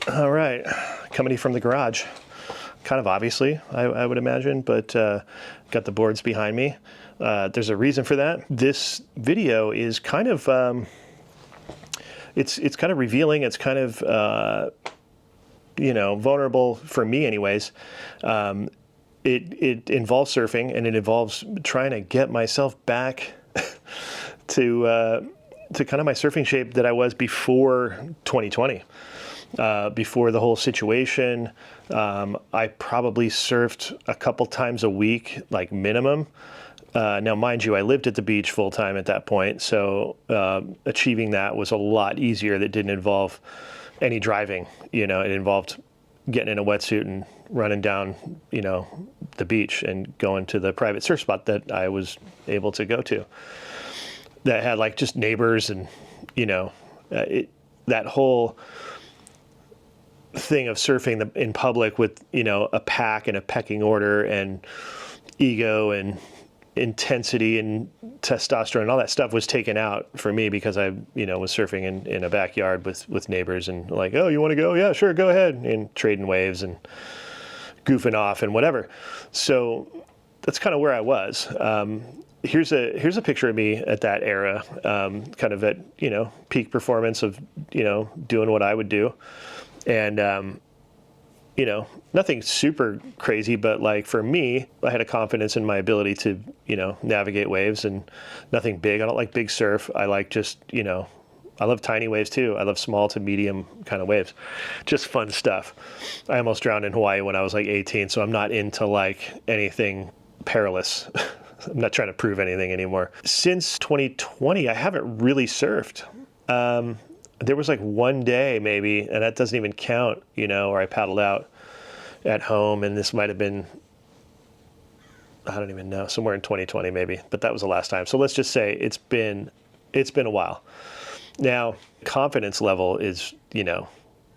All right, coming from the garage. Kind of obviously, I would imagine, but got the boards behind me. There's a reason for that. This video is kind of, it's kind of revealing. It's kind of, vulnerable for me anyways. It involves surfing, and it involves trying to get myself back to kind of my surfing shape that I was before 2020. Before the whole situation, I probably surfed a couple times a week, like minimum. Now, mind you, I lived at the beach full time at that point, so achieving that was a lot easier. That didn't involve any driving. It involved getting in a wetsuit and running down, the beach and going to the private surf spot that I was able to go to. That had like just neighbors and, that whole thing of surfing in public with, a pack and a pecking order and ego and intensity and testosterone and all that stuff was taken out for me because I, was surfing in a backyard with neighbors and like, oh, you want to go? Yeah, sure, go ahead. And trading waves and goofing off and whatever. So that's kind of where I was. Here's a picture of me at that era, kind of at, peak performance of, doing what I would do. And, nothing super crazy, but like for me, I had a confidence in my ability to, navigate waves and nothing big. I don't like big surf. I like just, I love tiny waves too. I love small to medium kind of waves. Just fun stuff. I almost drowned in Hawaii when I was like 18, so I'm not into like anything perilous. I'm not trying to prove anything anymore. Since 2020, I haven't really surfed. There was like one day maybe, and that doesn't even count, where I paddled out at home, and this might have been, I don't even know, somewhere in 2020 maybe, but that was the last time. So let's just say it's been a while. Now, confidence level is,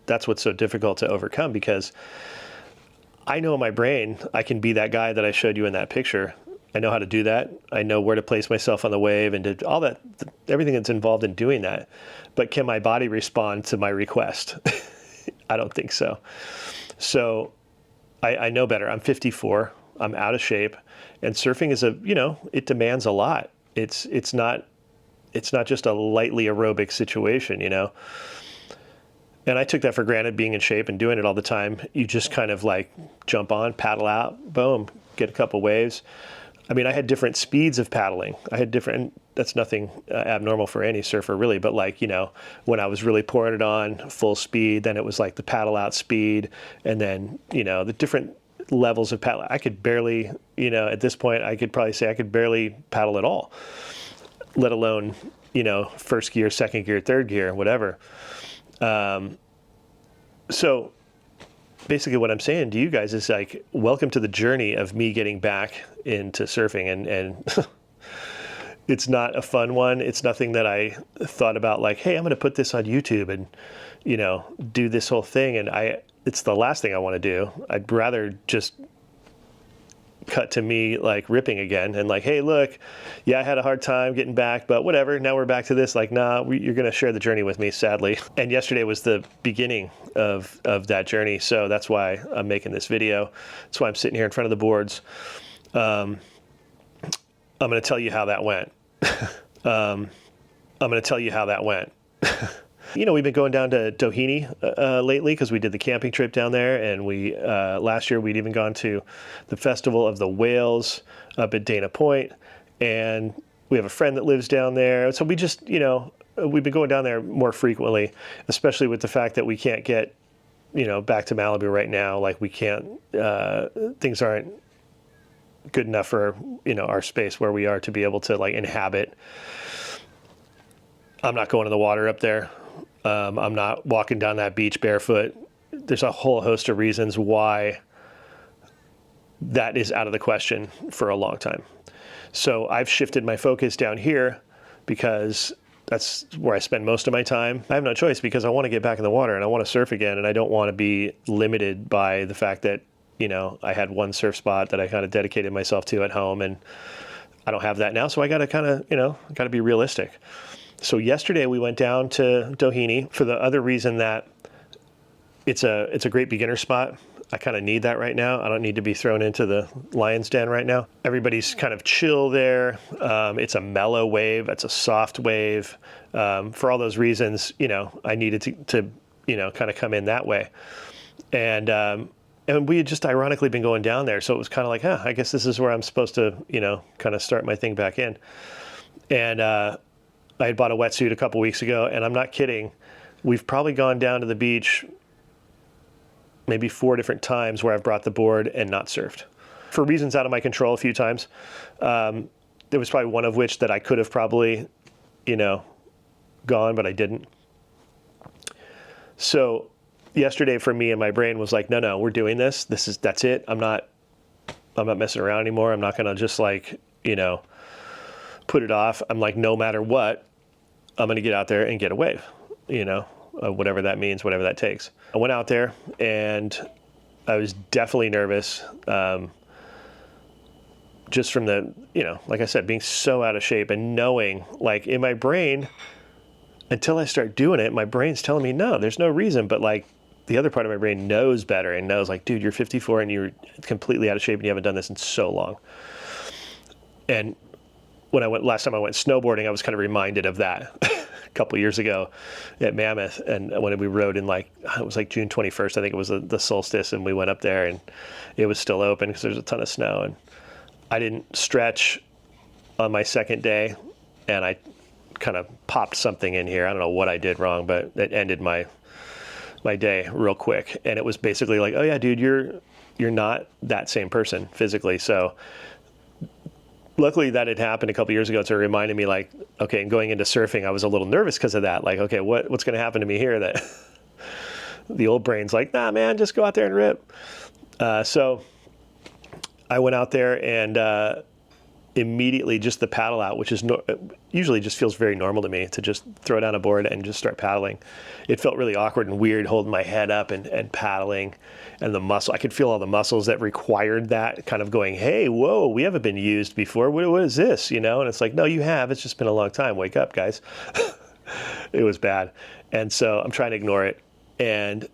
that's what's so difficult to overcome, because I know in my brain I can be that guy that I showed you in that picture. I know how to do that. I know where to place myself on the wave and do all that, everything that's involved in doing that. But can my body respond to my request? I don't think so. So I know better. I'm 54. I'm out of shape, and surfing is it demands a lot. It's not just a lightly aerobic situation, And I took that for granted, being in shape and doing it all the time. You just kind of like jump on, paddle out, boom, get a couple waves. I mean, I had different speeds of paddling. That's nothing abnormal for any surfer really, but like, when I was really pouring it on full speed, then it was like the paddle out speed, and then, the different levels of paddle. I could barely, at this point, I could probably say I could barely paddle at all, let alone, first gear, second gear, third gear, whatever. So basically what I'm saying to you guys is like, welcome to the journey of me getting back into surfing, and it's not a fun one. It's nothing that I thought about like, hey, I'm going to put this on YouTube and, do this whole thing. And it's the last thing I want to do. I'd rather just cut to me like ripping again and like, hey, look, yeah, I had a hard time getting back, but whatever. Now we're back to this. Like, nah, you're going to share the journey with me, sadly. And yesterday was the beginning of that journey. So that's why I'm making this video. That's why I'm sitting here in front of the boards. I'm going to tell you how that went. We've been going down to Doheny lately because we did the camping trip down there, and we last year we'd even gone to the Festival of the Whales up at Dana Point, and we have a friend that lives down there. So we just, we've been going down there more frequently, especially with the fact that we can't get, back to Malibu right now. Like we can't, things aren't good enough for, our space where we are to be able to like inhabit. I'm not going in the water up there. I'm not walking down that beach barefoot. There's a whole host of reasons why that is out of the question for a long time. So I've shifted my focus down here because that's where I spend most of my time. I have no choice because I want to get back in the water and I want to surf again, and I don't want to be limited by the fact that, I had one surf spot that I kind of dedicated myself to at home, and I don't have that now. So I got to kind of, got to be realistic. So yesterday we went down to Doheny for the other reason that it's a great beginner spot. I kind of need that right now. I don't need to be thrown into the lion's den right now. Everybody's kind of chill there. It's a mellow wave. It's a soft wave. For all those reasons, I needed to kind of come in that way. And we had just ironically been going down there. So it was kind of like, I guess this is where I'm supposed to, kind of start my thing back in. And I had bought a wetsuit a couple weeks ago, and I'm not kidding. We've probably gone down to the beach maybe 4 different times where I've brought the board and not surfed. For reasons out of my control a few times. There was probably one of which that I could have probably, gone, but I didn't. So yesterday for me and my brain was like, no, we're doing this. That's it. I'm not messing around anymore. I'm not going to just put it off. I'm like, no matter what, I'm going to get out there and get a wave, whatever that means, whatever that takes. I went out there and I was definitely nervous. Just from the, like I said, being so out of shape and knowing, like, in my brain, until I start doing it, my brain's telling me, no, there's no reason. But like the other part of my brain knows better and knows, like, dude, you're 54 and you're completely out of shape and you haven't done this in so long. And last time I went snowboarding, I was kind of reminded of that a couple years ago at Mammoth. And when we rode in it was like June 21st, I think it was the solstice. And we went up there and it was still open because there's a ton of snow. And I didn't stretch on my second day, and I kind of popped something in here. I don't know what I did wrong, but it ended my day real quick. And it was basically like, oh yeah, dude, you're not that same person physically. So luckily that had happened a couple years ago. So it reminded me, like, okay, and going into surfing, I was a little nervous because of that. Like, okay, what's going to happen to me here? That the old brain's like, nah, man, just go out there and rip. So I went out there and immediately just the paddle out, which is usually just feels very normal to me to just throw down a board and just start paddling. It felt really awkward and weird holding my head up and paddling, and I could feel all the muscles that required that kind of going, hey, whoa, we haven't been used before. What is this? And it's like, no, you have. It's just been a long time. Wake up, guys. It was bad. And so I'm trying to ignore it. And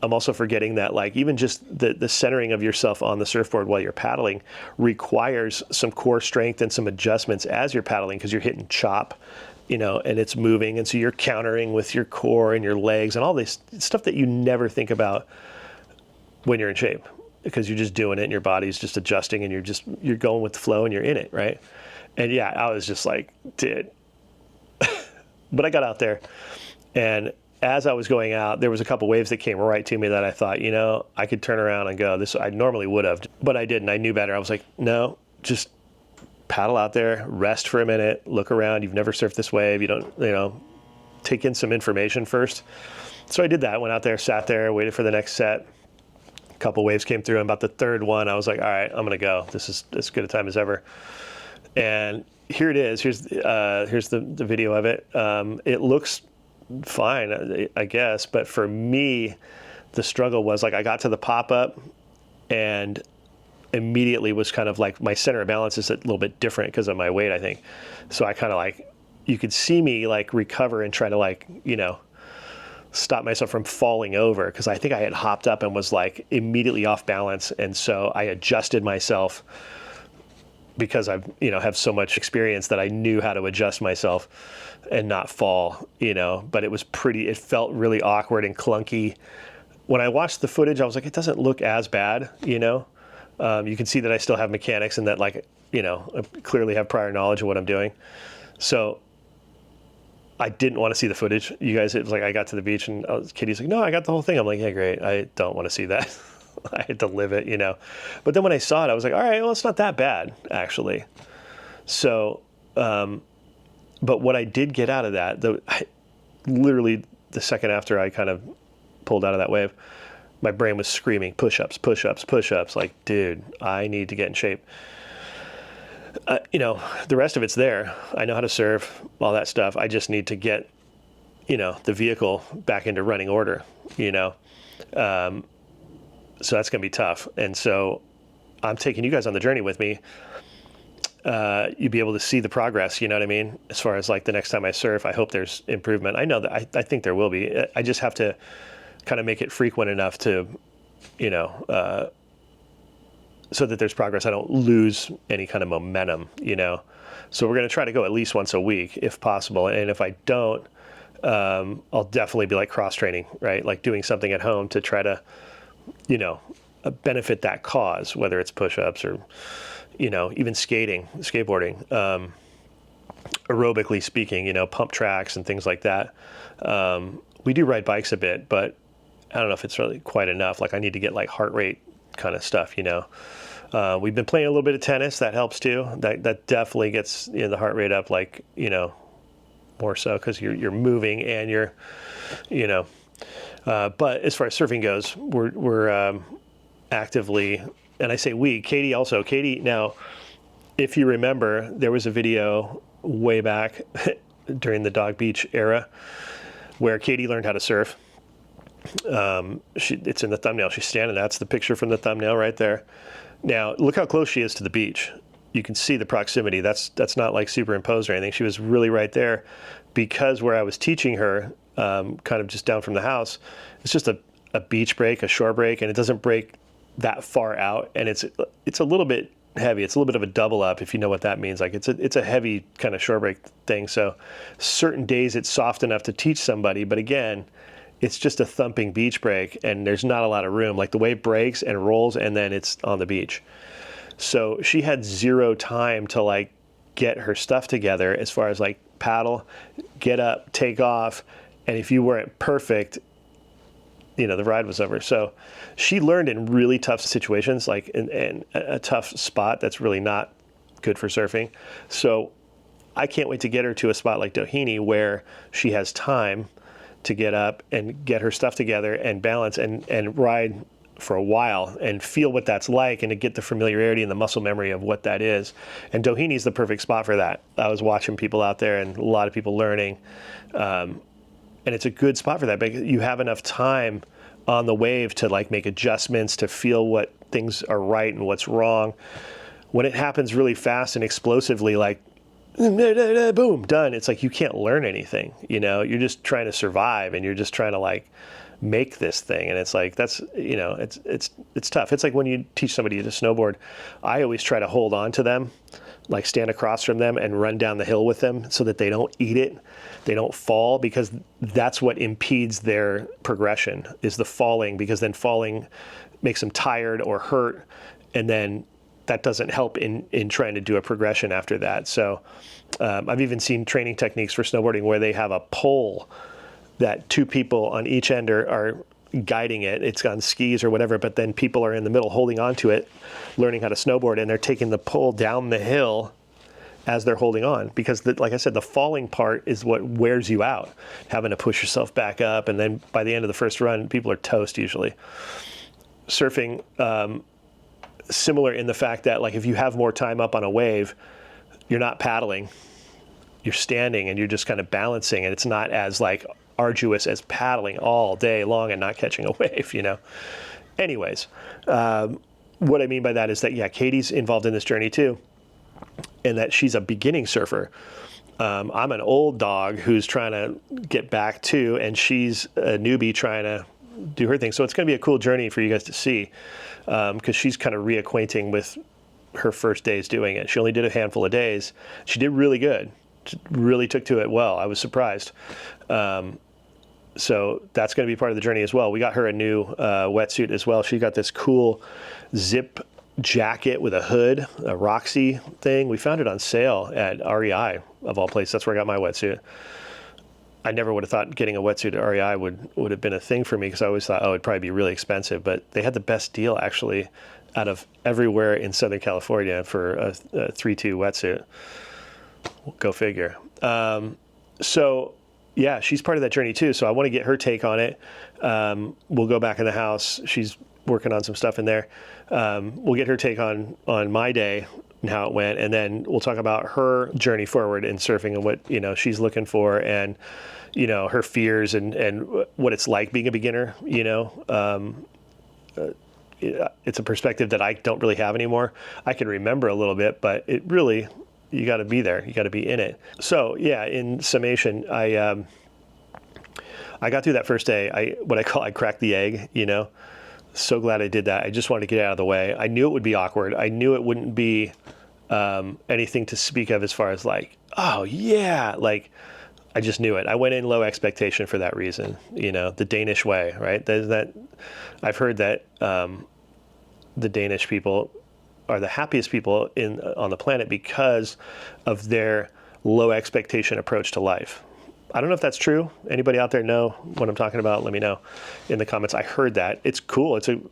I'm also forgetting that, like, even just the centering of yourself on the surfboard while you're paddling requires some core strength and some adjustments as you're paddling, because you're hitting chop, and it's moving. And so you're countering with your core and your legs and all this stuff that you never think about when you're in shape, because you're just doing it and your body's just adjusting and you're going with the flow and you're in it, right? And yeah, I was just like, dude. But I got out there, and as I was going out, there was a couple waves that came right to me that I thought, I could turn around and go. This I normally would have, but I didn't. I knew better. I was like, no, just paddle out there, rest for a minute, look around. You've never surfed this wave. You don't, take in some information first. So I did that. Went out there, sat there, waited for the next set. A couple waves came through, and about the third one, I was like, all right, I'm gonna go. This is as good a time as ever. And here it is. Here's the video of it. It looks fine, I guess, but for me, the struggle was, like, I got to the pop-up and immediately was kind of like, my center of balance is a little bit different because of my weight, I think. So I kind of, like, you could see me, like, recover and try to, like, stop myself from falling over, because I think I had hopped up and was, like, immediately off balance. And so I adjusted myself, because I've, have so much experience that I knew how to adjust myself and not fall, but it felt really awkward and clunky. When I watched the footage, I was like, it doesn't look as bad, You can see that I still have mechanics and that, like, I clearly have prior knowledge of what I'm doing. So I didn't want to see the footage. You guys, it was like, I got to the beach and Kitty's like, no, I got the whole thing. I'm like, yeah, great. I don't want to see that. I had to live it, But then when I saw it, I was like, all right, well, it's not that bad, actually. So, but what I did get out of that, literally the second after I kind of pulled out of that wave, my brain was screaming, push-ups, push-ups, push-ups. Like, dude, I need to get in shape. The rest of it's there. I know how to surf, all that stuff. I just need to get, the vehicle back into running order, So that's going to be tough. And so I'm taking you guys on the journey with me. You'll be able to see the progress, you know what I mean? As far as, like, the next time I surf, I hope there's improvement. I know that I think there will be. I just have to kind of make it frequent enough to, so that there's progress. I don't lose any kind of momentum, So we're going to try to go at least once a week if possible. And if I don't, I'll definitely be like cross training, right? Like doing something at home to try to, benefit that cause, whether it's push-ups or, even skateboarding, aerobically speaking, pump tracks and things like that. We do ride bikes a bit, but I don't know if it's really quite enough. Like I need to get like heart rate kind of stuff, We've been playing a little bit of tennis. That helps too. That definitely gets the heart rate up, like, more so because you're moving and you're, but as far as surfing goes, we're actively, and I say we, Katie, now, if you remember, there was a video way back during the Dog Beach era where Katie learned how to surf. It's in the thumbnail. She's standing. That's the picture from the thumbnail right there. Now, look how close she is to the beach. You can see the proximity. That's not like superimposed or anything. She was really right there because where I was teaching her, kind of just down from the house, it's just a beach break, a shore break, and it doesn't break that far out. And it's a little bit heavy. It's a little bit of a double up, if you know what that means. Like it's a heavy kind of shore break thing. So certain days it's soft enough to teach somebody, but again, it's just a thumping beach break and there's not a lot of room. Like the wave breaks and rolls and then it's on the beach. So she had zero time to like get her stuff together as far as like paddle, get up, take off. And if you weren't perfect, the ride was over. So she learned in really tough situations, like in a tough spot that's really not good for surfing. So I can't wait to get her to a spot like Doheny where she has time to get up and get her stuff together and balance and ride for a while and feel what that's like and to get the familiarity and the muscle memory of what that is. And Doheny is the perfect spot for that. I was watching people out there and a lot of people learning. And it's a good spot for that. But you have enough time on the wave to like make adjustments, to feel what things are right and what's wrong. When it happens really fast and explosively, like boom, done. It's like you can't learn anything, you're just trying to survive and you're just trying to like make this thing. And it's like, that's, it's tough. It's like when you teach somebody to snowboard, I always try to hold on to them, like stand across from them and run down the hill with them so that they don't eat it. They don't fall, because that's what impedes their progression is the falling, because then falling makes them tired or hurt. And then that doesn't help in trying to do a progression after that. So I've even seen training techniques for snowboarding where they have a pole that two people on each end are guiding it. It's on skis or whatever, but then people are in the middle holding onto it, learning how to snowboard, and they're taking the pole down the hill as they're holding on. Because like I said, the falling part is what wears you out, having to push yourself back up. And then by the end of the first run, people are toast usually. Surfing, similar in the fact that like if you have more time up on a wave, you're not paddling, you're standing and you're just kind of balancing, and it's not as like arduous as paddling all day long and not catching a wave, Anyways, what I mean by that is that, yeah, Katie's involved in this journey too, and that she's a beginning surfer. I'm an old dog who's trying to get back too, and she's a newbie trying to do her thing. So it's going to be a cool journey for you guys to see, because she's kind of reacquainting with her first days doing it. She only did a handful of days. She did really good. She really took to it well. I was surprised. So that's going to be part of the journey as well. We got her a new wetsuit as well. She got this cool zip jacket with a hood, a Roxy thing. We found it on sale at REI, of all places. That's where I got my wetsuit. I never would have thought getting a wetsuit at REI would have been a thing for me, because I always thought, it'd probably be really expensive. But they had the best deal, actually, out of everywhere in Southern California for a 3-2 wetsuit. Go figure. So, yeah, she's part of that journey too. So I want to get her take on it. We'll go back in the house. She's working on some stuff in there. We'll get her take on my day and how it went, and then we'll talk about her journey forward in surfing and what she's looking for, and her fears and what it's like being a beginner. It's a perspective that I don't really have anymore. I can remember a little bit, but it really, you got to be there. You got to be in it. So yeah, in summation, I got through that first day. I cracked the egg, So glad I did that. I just wanted to get out of the way. I knew it would be awkward. I knew it wouldn't be anything to speak of as far as like, oh yeah, like I just knew it. I went in low expectation for that reason, the Danish way, right? I've heard that the Danish people are the happiest people on the planet because of their low expectation approach to life. I don't know if that's true. Anybody out there know what I'm talking about? Let me know in the comments. I heard that. It's cool. I think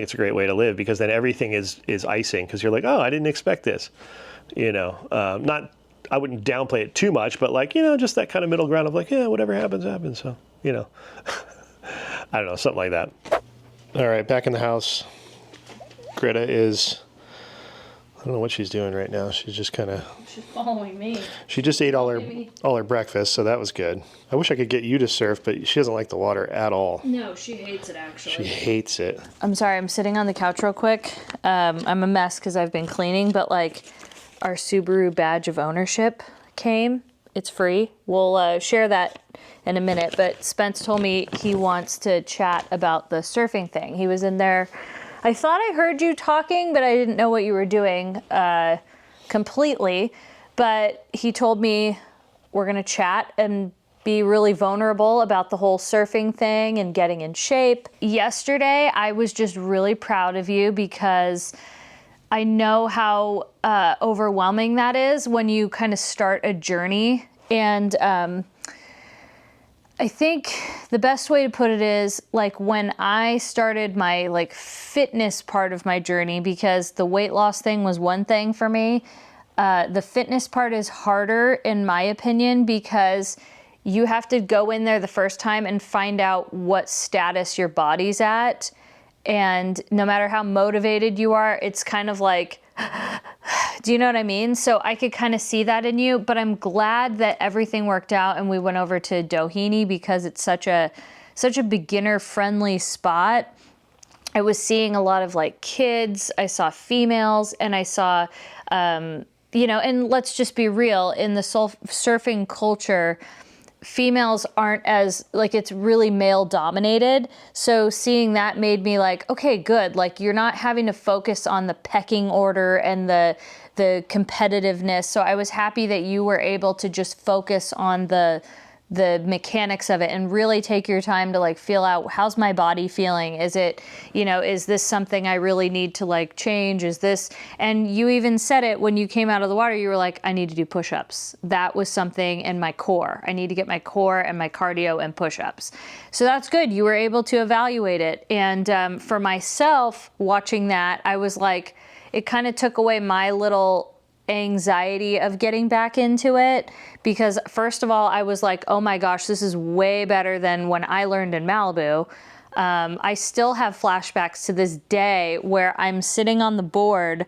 it's a great way to live, because then everything is icing, because you're like, oh, I didn't expect this. I wouldn't downplay it too much, but like, just that kind of middle ground of like, yeah, whatever happens, happens. So, I don't know, something like that. All right, back in the house. Greta is, I don't know what she's doing right now. She's just kind of... She's following me. She just ate all her breakfast, so that was good. I wish I could get you to surf, but she doesn't like the water at all. No, she hates it, actually. She hates it. I'm sorry, I'm sitting on the couch real quick. I'm a mess because I've been cleaning, but like our Subaru badge of ownership came. It's free. We'll share that in a minute, but Spence told me he wants to chat about the surfing thing. He was in there. I thought I heard you talking, but I didn't know what you were doing completely. But he told me we're going to chat and be really vulnerable about the whole surfing thing and getting in shape. Yesterday, I was just really proud of you, because I know how overwhelming that is when you kind of start a journey. And I think the best way to put it is like when I started my like fitness part of my journey, because the weight loss thing was one thing for me. The fitness part is harder in my opinion, because you have to go in there the first time and find out what status your body's at. And no matter how motivated you are, it's kind of like, do you know what I mean? So I could kind of see that in you, but I'm glad that everything worked out and we went over to Doheny, because it's such a beginner friendly spot. I was seeing a lot of like kids, I saw females, and I saw, and let's just be real, in the surfing culture, females aren't as, like, it's really male dominated. So seeing that made me like, okay, good. Like, you're not having to focus on the pecking order and the competitiveness. So I was happy that you were able to just focus on the mechanics of it and really take your time to like feel out, how's my body feeling? Is it, is this something I really need to like change? Is this, and you even said it when you came out of the water, you were like, I need to do push-ups. That was something in my core. I need to get my core and my cardio and push-ups. So that's good. You were able to evaluate it. And for myself watching that, I was like, it kind of took away my little anxiety of getting back into it, because first of all, I was like, oh my gosh, this is way better than when I learned in Malibu. I still have flashbacks to this day where I'm sitting on the board,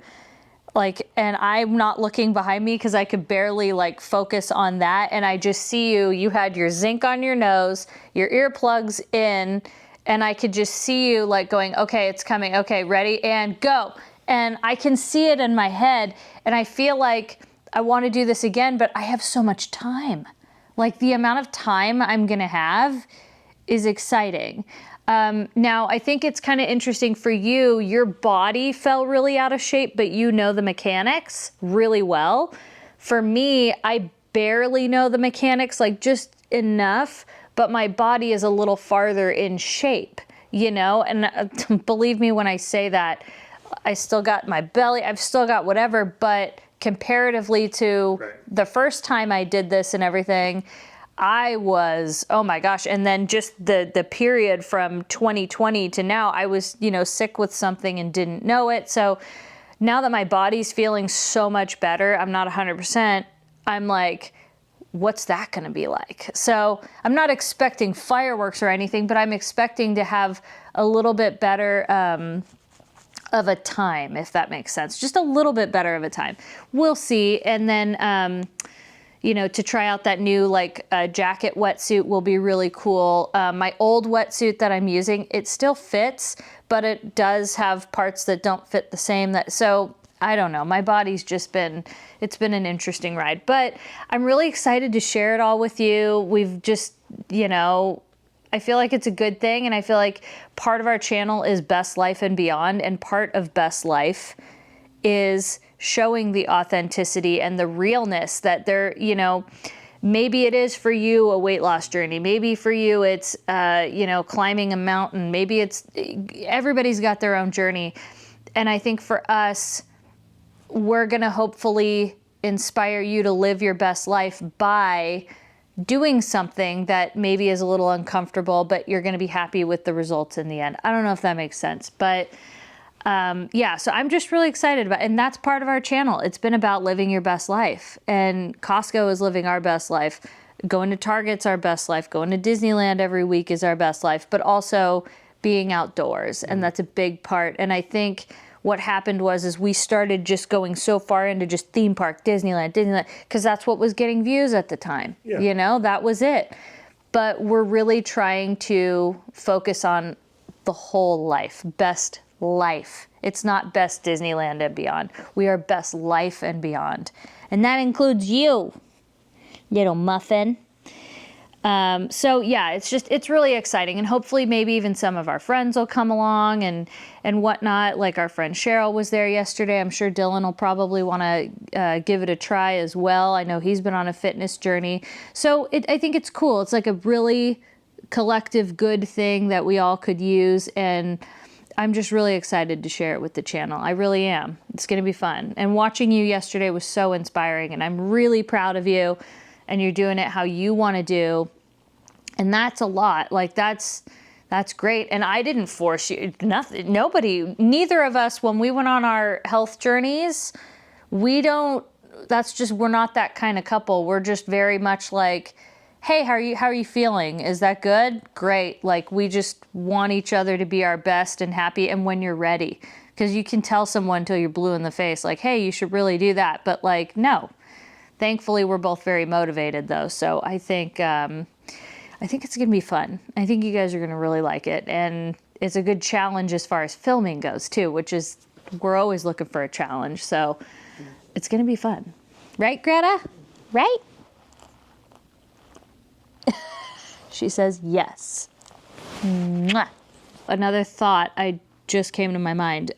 like, and I'm not looking behind me because I could barely like focus on that. And I just see you had your zinc on your nose, your earplugs in, and I could just see you like going, okay, it's coming. Okay, ready and go. And I can see it in my head, and I feel like I want to do this again, but I have so much time. Like, the amount of time I'm going to have is exciting. Now, I think it's kind of interesting for you. Your body fell really out of shape, but you know the mechanics really well. For me, I barely know the mechanics, like just enough, but my body is a little farther in shape, And believe me when I say that, I still got my belly, I've still got whatever, but comparatively to the first time I did this and everything, I was, oh my gosh. And then just the period from 2020 to now, I was, sick with something and didn't know it. So now that my body's feeling so much better, I'm not 100%, I'm like, what's that going to be like? So I'm not expecting fireworks or anything, but I'm expecting to have a little bit better, of a time, if that makes sense. Just a little bit better of a time. We'll see. And then, to try out that new jacket wetsuit will be really cool. My old wetsuit that I'm using, it still fits, but it does have parts that don't fit the same. So I don't know. My body's just it's been an interesting ride, but I'm really excited to share it all with you. We've just, I feel like it's a good thing, and I feel like part of our channel is Best Life and Beyond, and part of Best Life is showing the authenticity and the realness that there, you know, maybe it is for you a weight loss journey. Maybe for you it's, you know, climbing a mountain. Maybe it's, everybody's got their own journey. And I think for us, we're going to hopefully inspire you to live your best life by doing something that maybe is a little uncomfortable, but you're going to be happy with the results in the end. I don't know if that makes sense, but yeah, so I'm just really excited about it. And that's part of our channel. It's been about living your best life. And Costco is living our best life. Going to Target's our best life. Going to Disneyland every week is our best life, but also being outdoors. And that's a big part. And I think what happened is we started just going so far into just theme park, Disneyland, because that's what was getting views at the time. Yeah. You know, that was it. But we're really trying to focus on the whole life, best life. It's not best Disneyland and beyond. We are best life and beyond. And that includes you, little muffin. So yeah, it's really exciting, and hopefully maybe even some of our friends will come along and whatnot. Like our friend Cheryl was there yesterday. I'm sure Dylan will probably want to give it a try as well. I know he's been on a fitness journey. So I think it's cool. It's like a really collective good thing that we all could use, and I'm just really excited to share it with the channel. I really am. It's going to be fun. And watching you yesterday was so inspiring, and I'm really proud of you, and you're doing it how you want to do. And that's a lot. Like that's great. And I didn't force you. Nothing. Nobody, neither of us, when we went on our health journeys, we're not that kind of couple. We're just very much like, hey, how are you feeling? Is that good? Great. Like we just want each other to be our best and happy. And when you're ready, because you can tell someone till you're blue in the face, like, hey, you should really do that. But like, no. Thankfully, we're both very motivated though. So I think it's going to be fun. I think you guys are going to really like it. And it's a good challenge as far as filming goes too, which is, we're always looking for a challenge. So it's going to be fun. Right, Greta? Right? She says yes. Mwah. Another thought just came to my mind.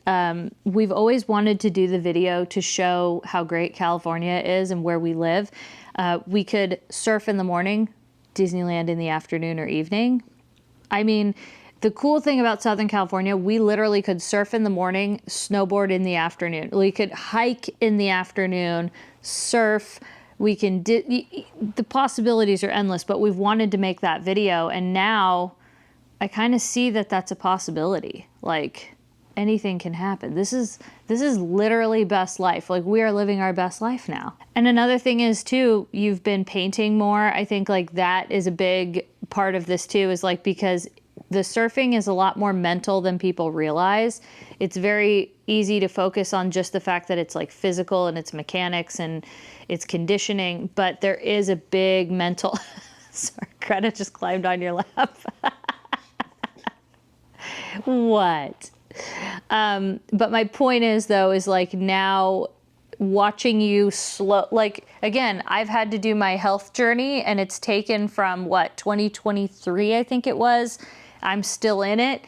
We've always wanted to do the video to show how great California is and where we live. We could surf in the morning, Disneyland in the afternoon or evening. I mean, the cool thing about Southern California, we literally could surf in the morning, snowboard in the afternoon. We could hike in the afternoon, surf. We can, the possibilities are endless, but we've wanted to make that video. And now I kind of see that that's a possibility. Like anything can happen. This is literally best life. Like we are living our best life now. And another thing is too, you've been painting more. I think like that is a big part of this too, is like, because the surfing is a lot more mental than people realize. It's very easy to focus on just the fact that it's like physical and it's mechanics and it's conditioning, but there is a big mental, sorry, Greta just climbed on your lap. What? But my point is though, is like now watching you like, again, I've had to do my health journey and it's taken from 2023, I think it was. I'm still in it,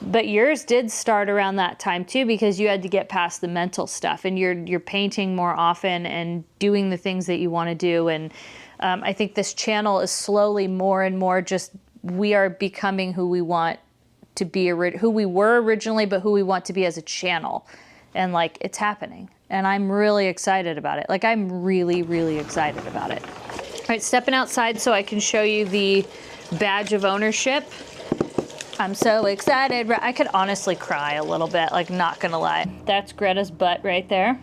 but yours did start around that time too, because you had to get past the mental stuff, and you're painting more often and doing the things that you want to do. And I think this channel is slowly more and more just, we are becoming who we want to be, who we were originally, but who we want to be as a channel. And like, it's happening. And I'm really excited about it. Like, I'm really, really excited about it. All right, stepping outside so I can show you the badge of ownership. I'm so excited. I could honestly cry a little bit, like, not gonna lie. That's Greta's butt right there.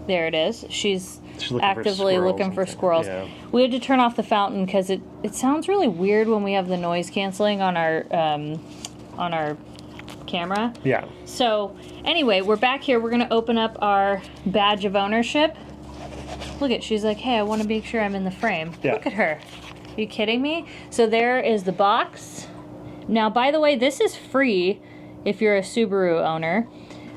There it is. She's actively looking for squirrels. Yeah. We had to turn off the fountain because it sounds really weird when we have the noise canceling on our camera. Yeah. So anyway, we're back here. We're gonna open up our badge of ownership. Look at, she's like, hey, I want to make sure I'm in the frame. Yeah. Look at her. Are you kidding me? So there is the box. Now, by the way, this is free if you're a Subaru owner.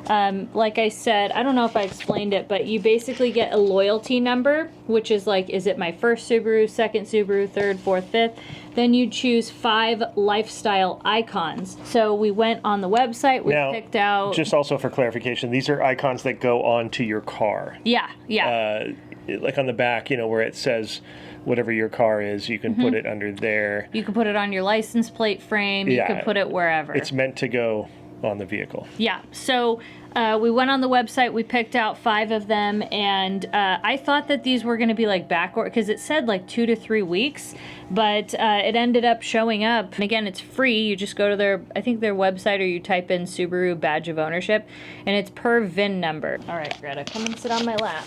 Like I said, I don't know if I explained it, but you basically get a loyalty number, which is like, is it my first Subaru, second Subaru, third, fourth, fifth? Then you choose 5 lifestyle icons. So we went on the website, we picked out... Just also for clarification, these are icons that go onto your car. Yeah, yeah. Like on the back, where it says whatever your car is, you can put it under there. You can put it on your license plate frame. You can put it wherever. It's meant to go on the vehicle. Yeah. So we went on the website, we picked out 5 of them, and I thought that these were going to be like backward, because it said like 2 to 3 weeks, but it ended up showing up. And again, it's free. You just go to their website, or you type in Subaru badge of ownership, and it's per VIN number. All right, Greta, come and sit on my lap.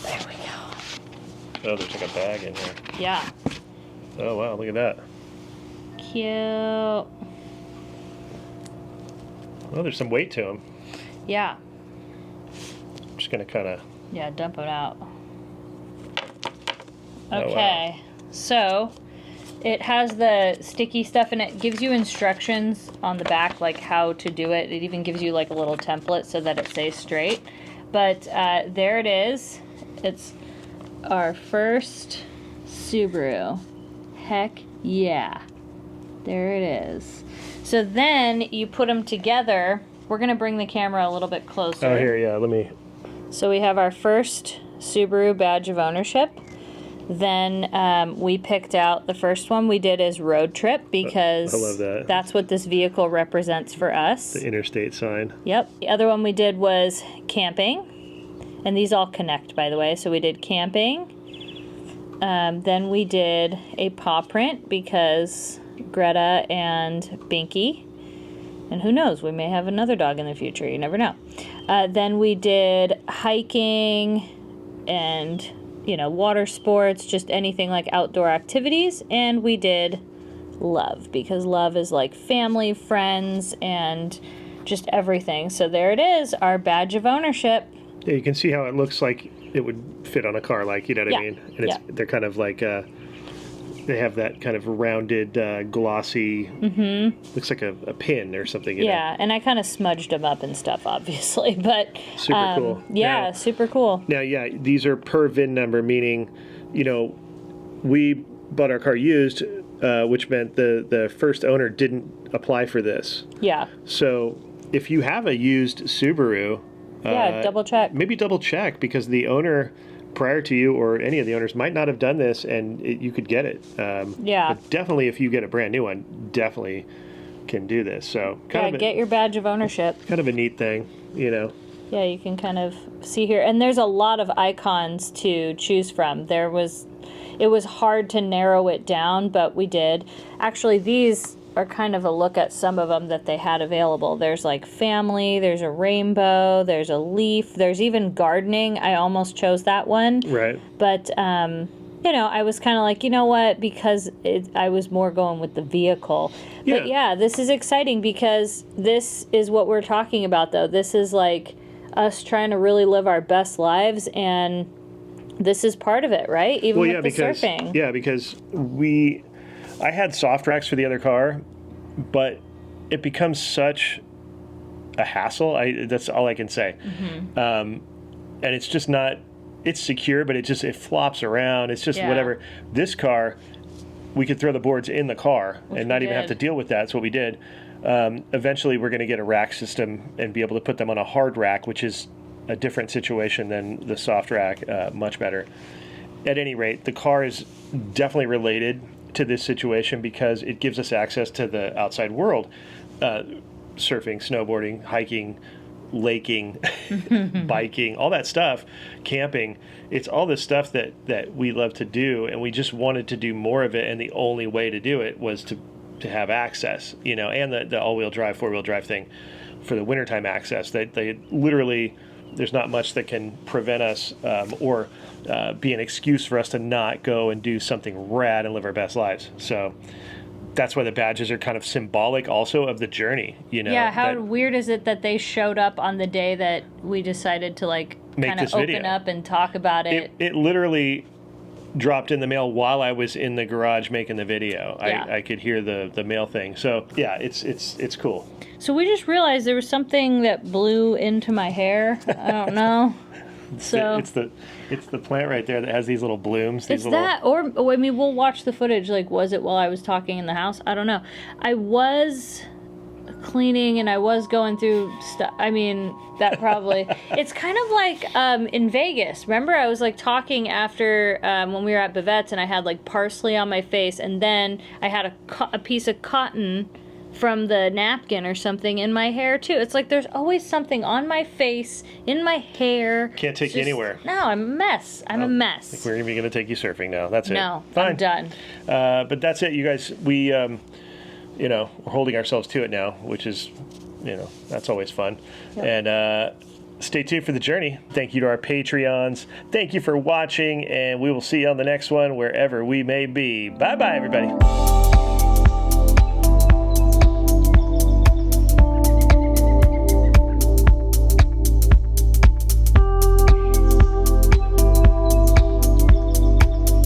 There we go. Oh, there's like a bag in here. Yeah. Oh, wow, look at that. Cute. Oh, there's some weight to them. Yeah. I'm just going to kind of... Yeah, dump it out. Oh, okay. wow. So it has the sticky stuff, and it gives you instructions on the back, like how to do it. It even gives you like a little template so that it stays straight. But there it is. It's our first Subaru. Heck yeah. There it is. So then you put them together. We're going to bring the camera a little bit closer. Oh, here, yeah, let me... So we have our first Subaru badge of ownership. Then we picked out the first one we did as road trip, because I love that. That's what this vehicle represents for us. The interstate sign. Yep. The other one we did was camping. And these all connect, by the way. So we did camping. Then we did a paw print, because Greta and Binky. And who knows, we may have another dog in the future. You never know. Then we did hiking and, water sports, just anything like outdoor activities. And we did love, because love is like family, friends, and just everything. So there it is, our badge of ownership. Yeah, you can see how it looks like it would fit on a car, like, you know what I mean? And they're kind of like, they have that kind of rounded, glossy, looks like a pin or something. You know? And I kind of smudged them up and stuff, obviously, but super cool. Yeah, now, super cool. Now, these are per VIN number, meaning, we bought our car used, which meant the first owner didn't apply for this. Yeah. So if you have a used Subaru, double check. Maybe double check, because the owner prior to you, or any of the owners, might not have done this, and you could get it. But definitely, if you get a brand new one, definitely can do this. So get your badge of ownership. Kind of a neat thing, Yeah, you can kind of see here, and there's a lot of icons to choose from. It was hard to narrow it down, but we did. Actually, these are kind of a look at some of them that they had available. There's like family, there's a rainbow, there's a leaf, there's even gardening. I almost chose that one. Right. But, I was kind of like, you know what, because I was more going with the vehicle. Yeah. But yeah, this is exciting, because this is what we're talking about, though. This is like us trying to really live our best lives, and this is part of it, right? Even with the surfing. Yeah, because I had soft racks for the other car, but it becomes such a hassle. That's all I can say. And it's just not, it's secure, but it flops around. It's just whatever. This car, we could throw the boards in the car and not even have to deal with that. That's what we did. Eventually, we're going to get a rack system and be able to put them on a hard rack, which is a different situation than the soft rack, much better. At any rate, the car is definitely related to this situation, because it gives us access to the outside world, surfing, snowboarding, hiking, laking, biking, all that stuff, camping. It's all this stuff that we love to do, and we just wanted to do more of it, and the only way to do it was to have access, and the all-wheel drive, four-wheel drive thing for the wintertime access. They literally, there's not much that can prevent us or be an excuse for us to not go and do something rad and live our best lives. So that's why the badges are kind of symbolic also of the journey, Yeah, how weird is it that they showed up on the day that we decided to kind of open up and talk about it? It literally, dropped in the mail while I was in the garage making the video. Yeah. I could hear the mail thing. So yeah, it's cool. So we just realized there was something that blew into my hair. I don't know. So it's the plant right there that has these little blooms. It's that, or I mean, we'll watch the footage. Like, was it while I was talking in the house? I don't know. I was cleaning and I was going through stuff. I mean, that probably. It's kind of like in Vegas. Remember, I was like talking after when we were at Bavette's, and I had like parsley on my face, and then I had a piece of cotton from the napkin or something in my hair too. It's like there's always something on my face, in my hair. Can't take you anywhere. No, I'm a mess. I'm a mess. I think we're even going to take you surfing now. That's it. No, Fine. I'm done. But that's it, you guys. We, we're holding ourselves to it now, which is, that's always fun. Yep. And stay tuned for the journey. Thank you to our Patreons. Thank you for watching, and we will see you on the next one, wherever we may be. Bye-bye, everybody.